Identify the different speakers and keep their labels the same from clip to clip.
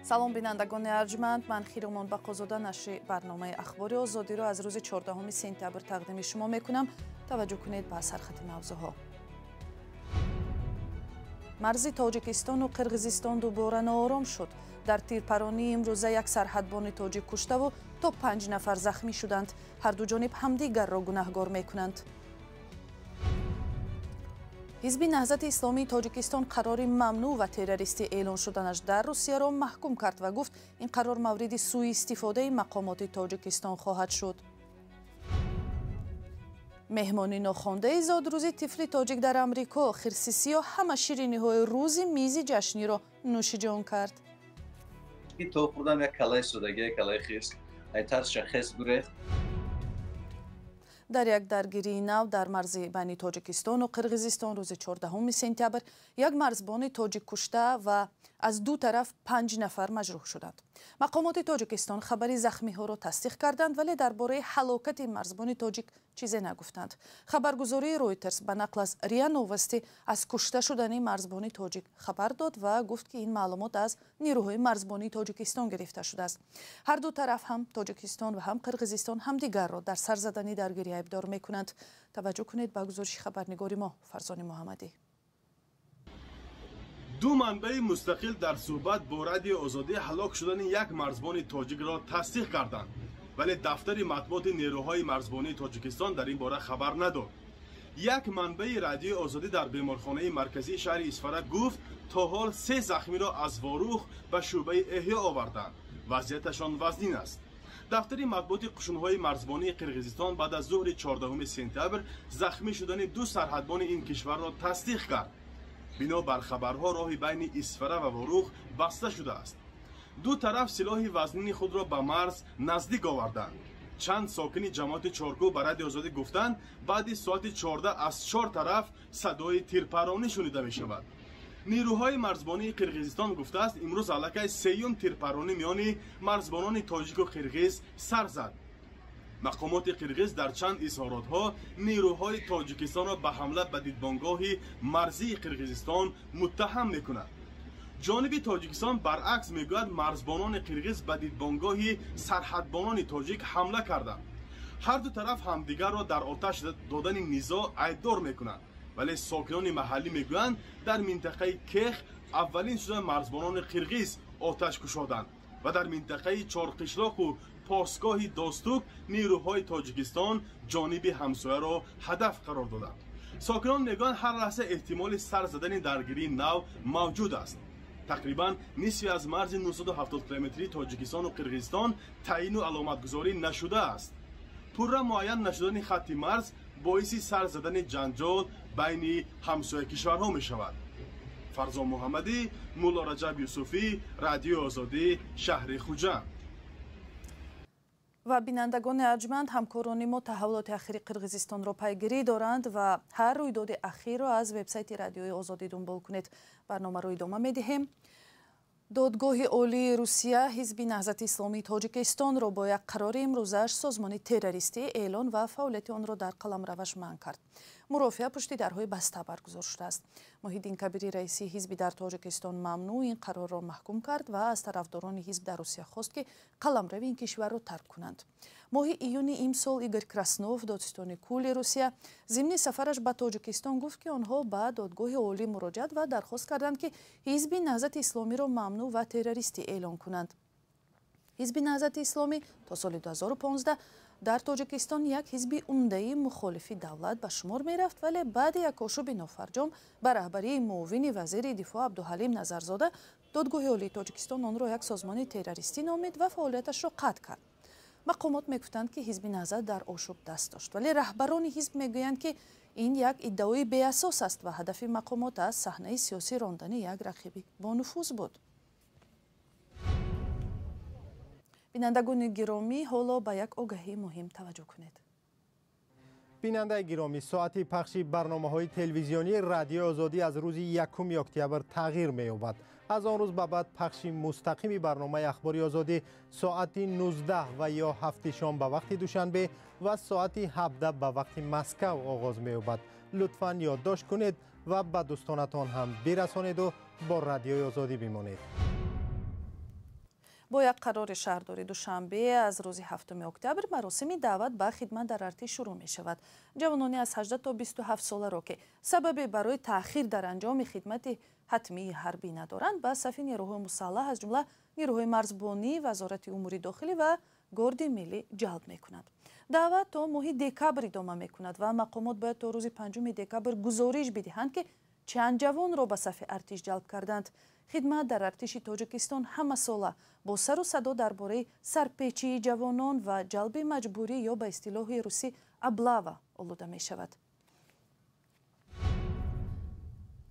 Speaker 1: салом бинандагони арҷманд, ман Хиромон Бақозода нашри барномаи ахбори озодиро аз рӯзи 14 сентябр тақдими шумо мекунам. Таваҷҷӯҳ кунед ба сархати мавзӯъҳо. марзи Тоҷикистону Қирғизистон дубора ноором шуд. Дар тирпаронии имрӯза як сарҳадбони тоҷик куштаву то 5 нафар захмӣ шуданд. ҳарду ҷониб ҳамдигарро гунаҳгор мекунанд. ҳизби наҳзати исломии Тоҷикистон қарори мамнӯъ ва террористӣ эълон шуданаш дар Русияро маҳкум кард ва гуфт ин қарор мавриди сӯистифодаи мақомоти Тоҷикистон хоҳад шуд. меҳмони нохондаи зодрӯзи тифли тоҷик дар Амрико хирсисиё ҳама шириниҳои рӯзи мизи ҷашниро нӯшиҷон кард.
Speaker 2: То хурдам як калаи судагӣ, калаи хирс, айтар шахес гурехт.
Speaker 1: дар як даргирии нав дар марзи байни Тоҷикистону Қирғизистон рӯзи 14 сентябр як марзбони тоҷик кушта ва аз ду тараф 5 нафар маҷрӯҳ шуданд. мақомоти Тоҷикистон хабари захмиҳоро тасдиқ карданд, вале дар бораи ҳалокати марзбони тоҷик чизе нагуфтанд. хабаргузории Reuters ба нақл аз РИА Новости аз кушта шудани марзбони тоҷик хабар дод ва гуфт ки ин маълумот аз нирӯҳои марзбонии Тоҷикистон гирифта шудааст. ҳар ду тараф ҳам Тоҷикистон ва ҳам Қирғизистон ҳамдигарро дар сар задани даргирӣ айбдор мекунанд. таваҷҷӯҳ кунед ба гузориши хабарнигори мо Фарзони Муҳаммадӣ.
Speaker 3: ду манбаи мустақил дар суҳбат бо радиои озодӣ ҳалок шудани як марзбони тоҷикро тасдиқ карданд, вале дафтари матбуоти нерӯҳои марзбонии Тоҷикистон дар ин бора хабар надод. як манбаи радиои озодӣ дар беморхонаи марказии шаҳри Исфара гуфт то ҳол 3 захмиро аз Ворӯх ба шӯъбаи эҳё оварданд. вазъияташон вазнин аст. дафтари матбуоти қушунҳои марзбонии Қирғизистон баъд аз зуҳри 14 сентябр захмӣ шудани ду сарҳадбони ин кишварро тасдиқ кард. бино бар хабарҳо роҳи байни Исфара ва Ворӯх баста шудааст. ду тараф силоҳи вазнини худро ба марз наздик оварданд. чанд сокини ҷамоати Чоркӯ ба радиои озодӣ гуфтанд баъди соати 14 аз 4 тараф садои тирпаронӣ шунида мешавад. нирӯҳои марзбонии Қирғизистон гуфтааст имрӯз аллакай сеюм тирпаронӣ миёни марзбонони тоҷику қирғиз сар зад. мақомоти қирғиз дар чанд изҳоротҳо нирӯҳои Тоҷикистонро ба ҳамла ба дидбонгоҳи марзии Қирғизистон муттаҳам мекунад. ҷониби Тоҷикистон баръакс мегӯяд марзбонони қирғиз ба дидбонгоҳи сарҳадбонони тоҷик ҳамла карданд. ҳар ду тараф ҳамдигарро дар оташ додани низоъ айбдор мекунанд, вале сокинони маҳаллӣ мегӯянд дар минтақаи Кех аввалин суда марзбонони қирғиз оташ кушоданд ва дар минтақаи Чорқишлоқу посгоҳи Достук нирӯҳои Тоҷикистон ҷониби ҳамсояро ҳадаф қарор доданд. сокинон мегӯянд ҳар лаҳза эҳтимоли сар задани даргирии нав мавҷуд аст. тақрибан нисфи аз марзи 970 километрии Тоҷикистону Қирғизистон таъину аломатгузорӣ нашудааст. пурра муайян нашудани хатти марз боиси сар задани ҷанҷол байни ҳамсоя кишварҳо мешавад. Фарзон Муҳаммадӣ, Мулло Раҷаб Юсуфӣ, Радиои Озодӣ, шаҳри Хуҷанд.
Speaker 1: ва бинандагони арҷманд, ҳамкорони мо таҳаввулоти ахири Қирғизистонро пайгирӣ доранд ва ҳар рӯйдоди ахирро аз вебсайти Радиои Озодӣ дунбол кунед. барномаро идома медиҳем. додгоҳи олии Русия ҳизби наҳзати исломии Тоҷикистонро бо як қарори имрӯзааш созмони террористӣ эълон ва фаъолияти онро дар қаламраваш манъ кард. мурофиа пушти дарҳои баста баргузор шудааст. Моҳиддин Кабирӣ раиси ҳизби дар Тоҷикистон мамнӯъ ин қарорро маҳкум кард ва аз тарафдорони ҳизб дар Русия хост ки қаламрави ин кишварро тарк кунанд. моҳи июни имсол Игорь Краснов, додистони кулли Русия, зимни сафараш ба Тоҷикистон гуфт ки онҳо ба додгоҳи олӣ муроҷиат ва дархост карданд ки ҳизби наҳзати исломиро мамнӯъ ва террористӣ эълон кунанд. ҳизби наҳзати исломӣ то соли 2015 дар Тоҷикистон як ҳизби умдаи мухолифи давлат ба шумор мерафт, вале баъди як ошӯби нофарҷом ба раҳбарии муовини вазири дифоъ Абдуҳалим Назарзода додгоҳи олии Тоҷикистон онро як созмони террористӣ номид ва фаъолияташро қатъ кард. мақомот мегуфтанд ки ҳизби наҳзат дар ошӯб даст дошт, вале раҳбарони ҳизб мегӯянд ки ин як иддаои беасос аст ва ҳадафи мақомот аз саҳнаи сиёсӣ рондани як рақиби бонуфуз буд. бинандагони гиромӣ, ҳоло ба як огаҳии муҳим таваҷҷӯҳ кунед.
Speaker 4: бинандаи гиромӣ, соати пахши барномаҳои телевизионии Радиои Озодӣ аз рӯзи 1 октябр тағйир меёбад. аз он рӯз ба баъд пахши мустақими барномаи ахбори озодӣ соати 19 ва ё 7 шом ба вақти душанбе ва соати 17 ба вақти Москав оғоз меёбад. лутфан ёддошт кунед ва ба дӯстонатон ҳам бирасонеду бо Радиои Озодӣ бимонед.
Speaker 1: با یک قرار شهرداری دوشنبه از روز 7 اکتبر مراسم دعوت به خدمت در ارتش شروع می شود. جوانانی از 18 تا 27 ساله را که سبب برای تأخیر در انجام خدمت حتمی حربی ندارند به صف نیروهای مسلح از جمله نیروهای مرزبانی، وزارت امور داخلی و گارد ملی جلب می کند. دعوت تا ماه دکبر ادامه می کند و مقامات باید تا روز 5 دکبر گزارش بدهند که چند جوان را به صف ارتش جلب کردند. خدمت در ارتش تاجیکستان همه ساله با سر و صدا درباره سرپیچی جوانان و جلب مجبوری یا به اصطلاح روسی ابلاوا آلوده می شود.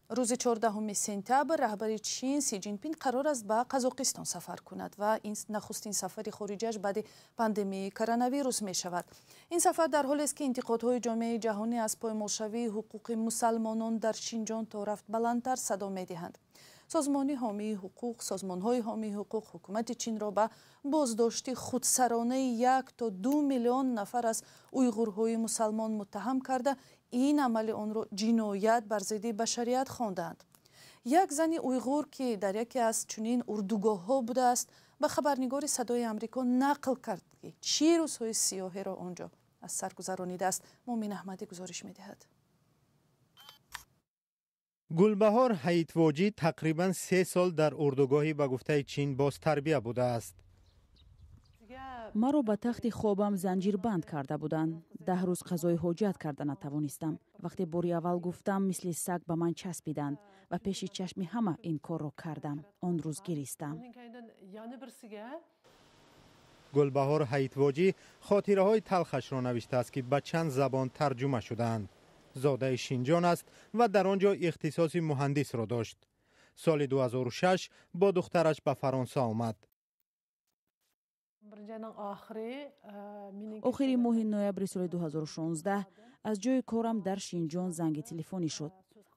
Speaker 1: روز 14 سپتامبر رهبر چین سی جین پینگ قرار است به قزاقستان سفر کند و این نخستین سفر خارجیش بعد پاندمی کرونا ویروس می شود. این سفر در حالی است که انتقادهای جامعه جهانی از پایمالشوی حقوق مسلمانان در شینجان تا رفت بلندتر صدا می دهند. سازمانهای حامی حقوق حکومت چین را به بازداشت خودسرانه 1 تا 2 میلیون نفر از اویغورهای مسلمان متهم کرده این عمل آن را جنایت بر ضد بشریت خواندند. یک زن اویغور که در یکی از چنین اردوگاه‌ها بوده است به خبرنگار صدای آمریکا نقل کرد که چه روزهای سیاهی را آنجا از سر گذرانیده است. مومن احمدی گزارش می‌دهد.
Speaker 4: گلبهار حیتواجی تقریباً 3 سال در اردوگاهی به گفته چین باز تربیه بوده است.
Speaker 5: مرا به تخت خوابم زنجیر بند کرده بودند. 10 روز غذای حاجت کرده نتوانستم. وقتی باری اول گفتم مثل سگ به من چسبیدند و پیش چشم همه این کار را کردم. آن روز گریستم.
Speaker 4: گلبهار حیتواجی خاطره های تلخش را نوشته است که به چند زبان ترجمه شدند. زاده شینجان است و در آنجا اختصاص مهندس را داشت. سال 2006 با دخترش به فرانسه آمد.
Speaker 5: آخری ماه نوامبر سال 2016 از جای کارم در شینجان زنگ تلفنی شد.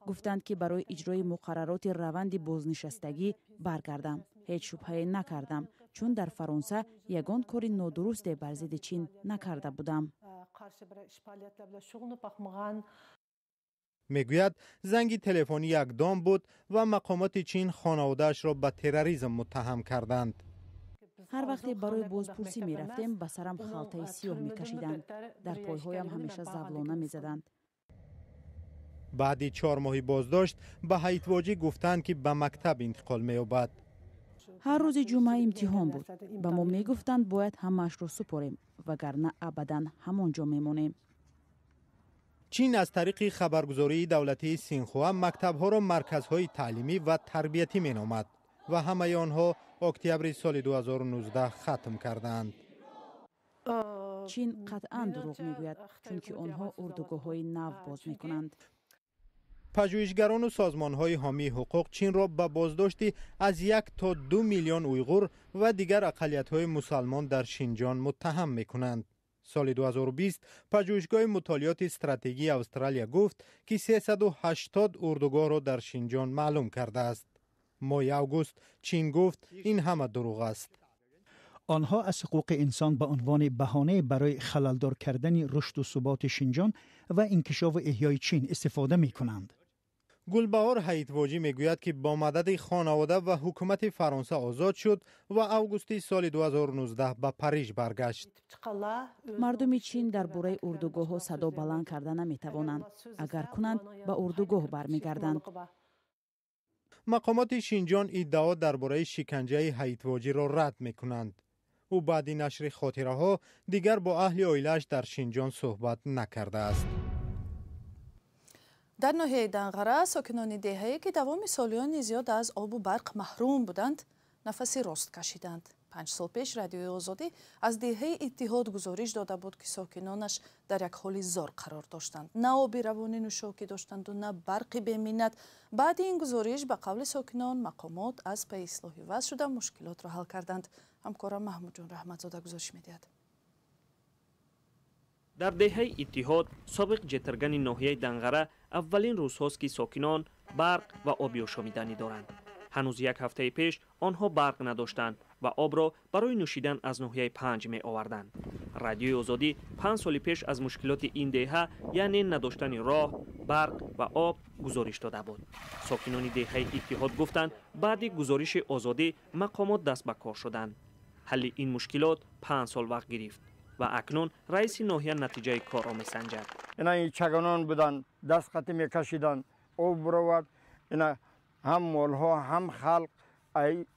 Speaker 5: گفتند که برای اجرای مقررات روند بازنشستگی برگردم. هیچ شبهه نکردم چون در فرانسه یگان کار نادرست بر ضد چین نکرده بودم.
Speaker 4: میگوید زنگ تلفنی یک دام بود و مقامات چین خانواده‌اش را به تروریسم متهم کردند.
Speaker 5: هر وقتی برای بازپرسی می رفتیم به سرم خلطه سیاه می کشیدند. در پایهایم همیشه زولانه می زدند.
Speaker 4: بعد 4 ماه بازداشت به حیتواجی گفتند که به مکتب انتقال می یابد.
Speaker 5: هر روز جمعه امتحان بود. به ما می گفتند باید همش را سپاریم وگرنه ابدا همانجا می مانیم.
Speaker 4: چین از طریق خبرگزاری دولتی سینخوا مکتب‌ها را مرکزهای تعلیمی و تربیتی می نامد و همه آنها اکتبر سال 2019 ختم کردند.
Speaker 5: چین قطعا دروغ میگوید چون که آنها اردوگاه‌های نو باز می‌کنند.
Speaker 4: پژوهشگران و سازمان‌های حامی حقوق چین را به بازداشتی از 1 تا 2 میلیون اویغور و دیگر اقلیت‌های مسلمان در شینجان متهم می‌کنند. سال 2020 پژوهشگاه مطالعات استراتژی استرالیا گفت که 380 اردوگاه را در شینجان معلوم کرده است. ماه اوگوست چین گفت این همه دروغ است.
Speaker 6: آنها از حقوق انسان به عنوان بهانه برای خللدار کردن رشد و ثبات شینجان و انکشاف و احیای چین استفاده می کنند.
Speaker 4: گلبهار حیتواجی میگوید که با مدد خانواده و حکومت فرانسه آزاد شد و اوگوست سال 2019 به پاریژ برگشت.
Speaker 5: مردم چین در باره اردوگاه‌ها صدا بلند کرده نمی‌توانند. اگر کنند به اردوگاه برمیگردند.
Speaker 4: مقامات شینجان ادعا درباره شکنجه حیتواجی را رد می‌کنند. او بعد نشر خاطره ها دیگر با اهل عائله‌اش در شینجان صحبت نکرده است.
Speaker 1: در ناحیه دنقره ساکنان دهه‌ای که دوام سالیان زیاد از آب و برق محروم بودند نفسی راست کشیدند. 5 سال پیش رادیوی آزادی از دهه اتحاد گزارش داده بود که ساکنانش در یک حال زار قرار داشتند. نه آب روانی نوشابه داشتند و نه برق به منت. بعد این گزارش به قول ساکنان مقامات از پی اصلاح وضع شده مشکلات را حل کردند. همکارم محمود جان رحمتزاده گزارش می‌دهد.
Speaker 7: در دهه اتحاد سابق جترگن ناحیه دنقره اولین روزهاست که ساکنان برق و آبی آشامیدنی دارند. هنوز 1 هفته پیش آنها برق نداشتند و آب را برای نوشیدن از ناحیه 5 می آوردند. رادیوی آزادی 5 سال پیش از مشکلات این دهه یعنی نداشتن راه، برق و آب گزارش داده بود. ساکنان دهه اتحاد گفتند بعد گزارش آزادی مقامات دست به کار شدند. حل این مشکلات 5 سال وقت گرفت و اکنون رئیس ناحیه نتیجه کار را میسنجد.
Speaker 8: اینا چگانان بودن، دست خطی میکشیدن، آب برآورد، اینا هم مالها هم خلق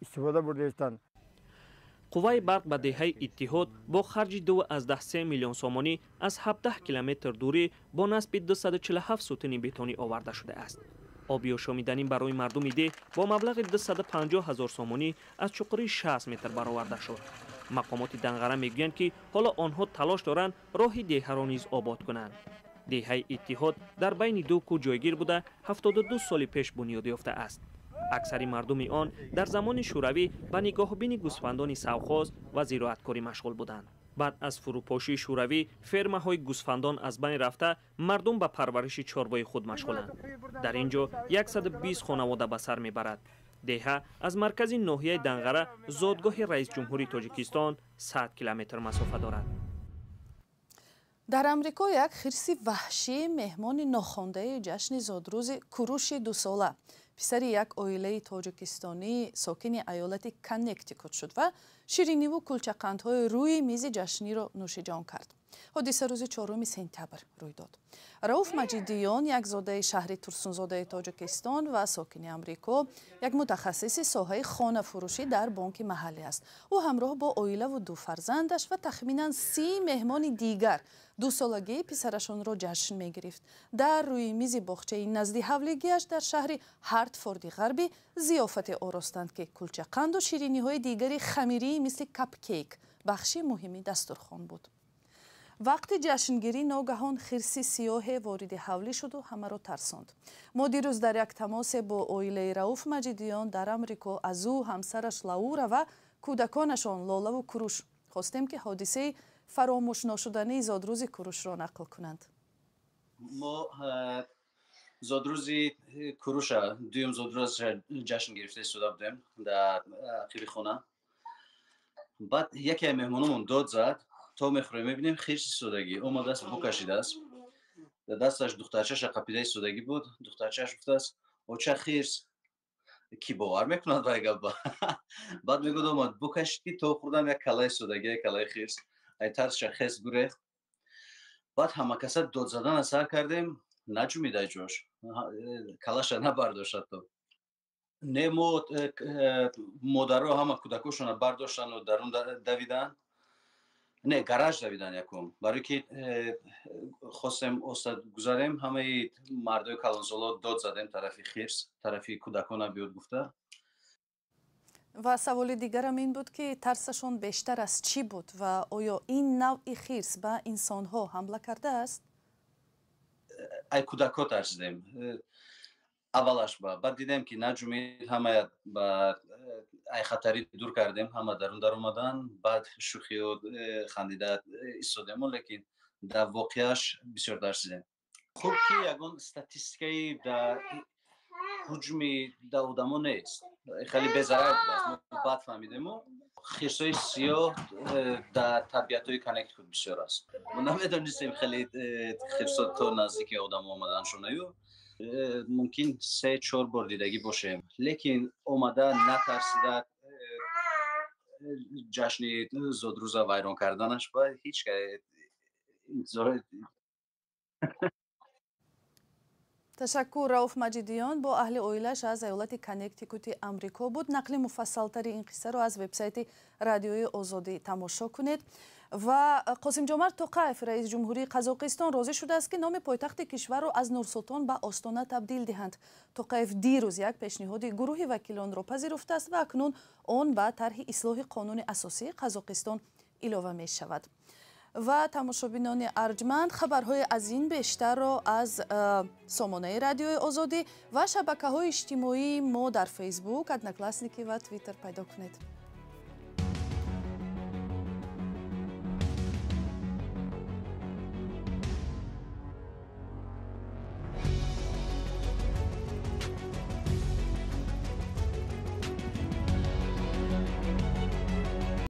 Speaker 8: استفاده برداشتن.
Speaker 7: قوای برق به دهه اتحاد با خرج 2.3 میلیون سومانی از 17 کیلومتر دوری با نصب 247 ستون بتونی آورده شده است. آبی و شامیدنی برای مردم ده با مبلغ 250,000 سومانی از چقری 60 متر برآورده شد. مقامات دنغره میگویند که حالا آنها تلاش دارند راه دهه را نیز آباد کنند. دهه اتحاد در بین دو کو جایگیر بوده 72 سال پیش بنیاد یافته است. اکثر مردم آن در زمان شوروی به نگاه بین گوسفندان سوخاز و زراعتکاری مشغول بودند. بعد از فروپاشی شوروی فرمه‌های گوسفندان از بین رفته مردم به پرورش چارپای خود مشغولند. در اینجا 120 خانواده به سر میبرد. دهه از مرکز ناحیه دنغره زادگاه رئیس جمهوری تاجیکستان 100 کیلومتر مسافت دارد.
Speaker 1: در امریکا یک خرس وحشی مهمان ناخوانده جشن زادروز کوروش 2 ساله پسر یک عائله تاجیکستانی ساکن ایالت کنکتیکوت شد و شیرینی و کلچه‌قندهای روی میز جشنی را نوش جان کرد. حادثه روز 4 سپتامبر روی داد. رئوف مجیدیان یک زاده شهر ترسونزاده تاجیکستان و ساکن امریکا یک متخصص ساحه خانه فروشی در بانک محلی است. او همراه با عائله و 2 فرزندش و تخمینا 30 مهمان دیگر 2 سالگی پسرشان را جشن می گرفت. در روی میز باغچه نزدی حولگیش در شهر هارتفورد غربی ضیافت آراستند که کلچه‌قند و شیرینی های دیگری خمیری مثل کپ کیک بخشی مهمی دسترخوان بود. وقتی جشنگیری ناگهان خرسی سیاه وارد حولی شد و همه را ترساند. ما دیروز در یک تماس با عائله رئوف مجیدیان در امریکا از او، همسرش لاورا و کودکانشان لاله و کوروش خواستیم که حادثه فراموش ناشدنی زادروز کوروش را نقل کنند.
Speaker 2: ما زادروز کوروش دویم زادروز جشن گرفته شده بودیم در قیب خونه. بعد یکی از مهمانمون داد زد تا میخوریم میبینیم خرس سودگی اومده است بکشیده است. در دستش دخترچه‌ش قپیده سودگی بود. دخترچه‌ش گفته است اوچه خرس کی باور میکند به گپ. بعد میگه اومد بکشید تا خوردم یک کلای سودگی کلای خرس ای ترس خرس گریخت. بعد همه کسا داد زدن سر کردیم نجومیده جوش کلاش نبرداشت تو نمو مادرها همه کودکاشون برداشتن و درون دویدن. نه گراژ دویدن یکم برای که خواستیم استاد گذاریم همه مردای کلانسالا داد زدیم طرفی خرس طرفی کودکان بیاد گفته.
Speaker 1: و سوال دیگرم این بود که ترسشون بیشتر از چی بود و آیا این نوع خرس به انسانها حمله کرده است؟
Speaker 2: ای کودکا ترسیدیم اولش بعد دیدیم که نجومید همه با ای خطری دور کردیم همه درون در اومدن. بعد شوخی و خندیده ایستادیم لیکن در واقعش بسیار ترسیدیم. خوب که یگان استاتیستیکایی در حجمی در آدما نیست خیلی بی‌ضرر بود. ما بعد فهمیدیم خرسای سیاه در طبیعت‌های کنکتیکوت بسیار است. ما نمی‌دانستیم خیلی خرسا تا نزدیک آدم آمدن شونه ممکن 3-4 بار دیدگی باشه لیکن اومده نترسیده جشن زادروز ویران کردنش با هیچ که
Speaker 1: تشکر. رئوف مجیدیان با اهل عائله‌اش از ایالت کنکتیکوت امریکا بود. نقل مفصل‌تر این قصه را از وبسایت رادیوی آزادی تماشا کنید. و قاسم جمرد توقیف رئیس جمهوری قزاقستان راضی شده است که نام پایتخت کشور را از نورسلطان به آستانه تبدیل دهند. توقیف دیروز یک پیشنهاد گروه وکیلان را پذیرفته است و اکنون آن به طرح اصلاح قانون اساسی قزاقستان اضافه می شود. و تماشابینان ارجمند خبرهای از این بیشتر را از سامانه رادیوی آزادی و شبکه‌های اجتماعی ما در فیسبوک، ادناکلاسنیکی و توییتر پیدا کنید.